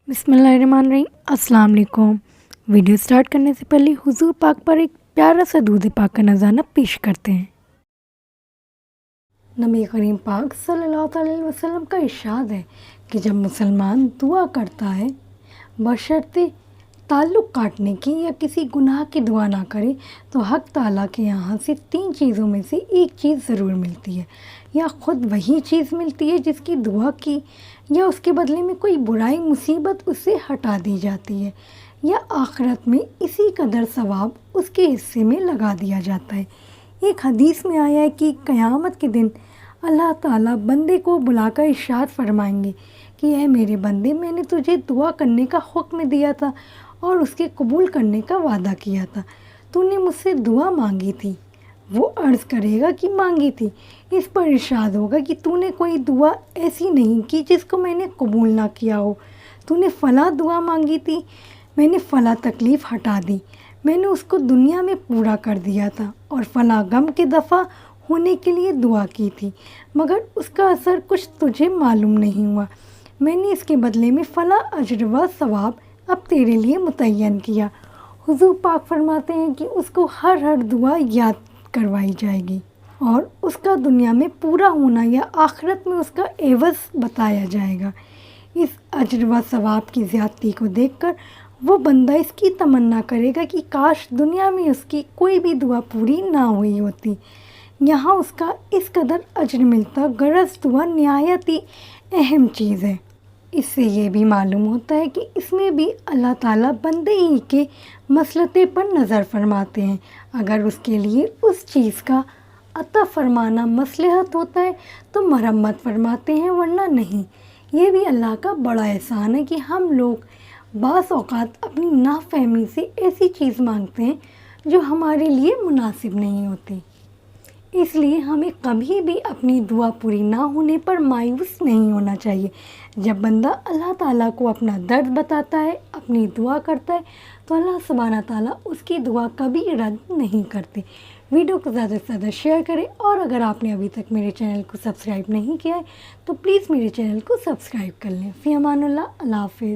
بسم اللہ الرحمن الرحیم۔ السلام علیکم۔ ویڈیو سٹارٹ کرنے سے پہلے حضور پاک پر ایک پیارا سا درود پاک کا نذرانہ پیش کرتے ہیں۔ نبی کریم پاک صلی اللہ علیہ وسلم کا ارشاد ہے کہ جب مسلمان دعا کرتا ہے بشرطِ تعلق کاٹنے کی یا کسی گناہ کی دعا نہ کرے تو حق تعالیٰ کے یہاں سے 3 چیزوں میں سے ایک چیز ضرور ملتی ہے، یا خود وہی چیز ملتی ہے جس کی دعا کی، یا اس کے بدلے میں کوئی برائی مصیبت اس سے ہٹا دی جاتی ہے، یا آخرت میں اسی قدر ثواب اس کے حصے میں لگا دیا جاتا ہے۔ ایک حدیث میں آیا ہے کہ قیامت کے دن اللہ تعالیٰ بندے کو بلا کر ارشاد فرمائیں گے کہ اے میرے بندے، میں نے تجھے دعا کرنے کا حکم دیا تھا اور اس کے قبول کرنے کا وعدہ کیا تھا، تو نے مجھ سے دعا مانگی تھی۔ وہ عرض کرے گا کہ مانگی تھی۔ اس پر ارشاد ہوگا کہ تو نے کوئی دعا ایسی نہیں کی جس کو میں نے قبول نہ کیا ہو، تو نے فلاں دعا مانگی تھی، میں نے فلاں تکلیف ہٹا دی، میں نے اس کو دنیا میں پورا کر دیا تھا، اور فلاں غم کے دفع ہونے کے لیے دعا کی تھی، مگر اس کا اثر کچھ تجھے معلوم نہیں ہوا، میں نے اس کے بدلے میں فلاں اجر و ثواب اب تیرے لیے متعین کیا۔ حضور پاک فرماتے ہیں کہ اس کو ہر دعا یاد کروائی جائے گی اور اس کا دنیا میں پورا ہونا یا آخرت میں اس کا عوض بتایا جائے گا۔ اس اجر و ثواب کی زیادتی کو دیکھ کر وہ بندہ اس کی تمنا کرے گا کہ کاش دنیا میں اس کی کوئی بھی دعا پوری نہ ہوئی ہوتی، یہاں اس کا اس قدر اجر ملتا۔ غرض دعا نہایت ہی اہم چیز ہے۔ اس سے یہ بھی معلوم ہوتا ہے کہ اس میں بھی اللہ تعالیٰ بندے ہی کے مصلحت پر نظر فرماتے ہیں۔ اگر اس کے لیے اس چیز کا عطا فرمانا مصلحت ہوتا ہے تو مرمت فرماتے ہیں، ورنہ نہیں۔ یہ بھی اللہ کا بڑا احسان ہے کہ ہم لوگ بعض اوقات اپنی نافہمی سے ایسی چیز مانگتے ہیں جو ہمارے لیے مناسب نہیں ہوتی۔ اس لیے ہمیں کبھی بھی اپنی دعا پوری نہ ہونے پر مایوس نہیں ہونا چاہیے۔ جب بندہ اللہ تعالیٰ کو اپنا درد بتاتا ہے، اپنی دعا کرتا ہے، تو اللہ سبحانہ تعالیٰ اس کی دعا کبھی رد نہیں کرتے۔ ویڈیو کو زیادہ سے زیادہ شیئر کریں، اور اگر آپ نے ابھی تک میرے چینل کو سبسکرائب نہیں کیا ہے تو پلیز میرے چینل کو سبسکرائب کر لیں۔ فی امان اللہ، اللہ حافظ۔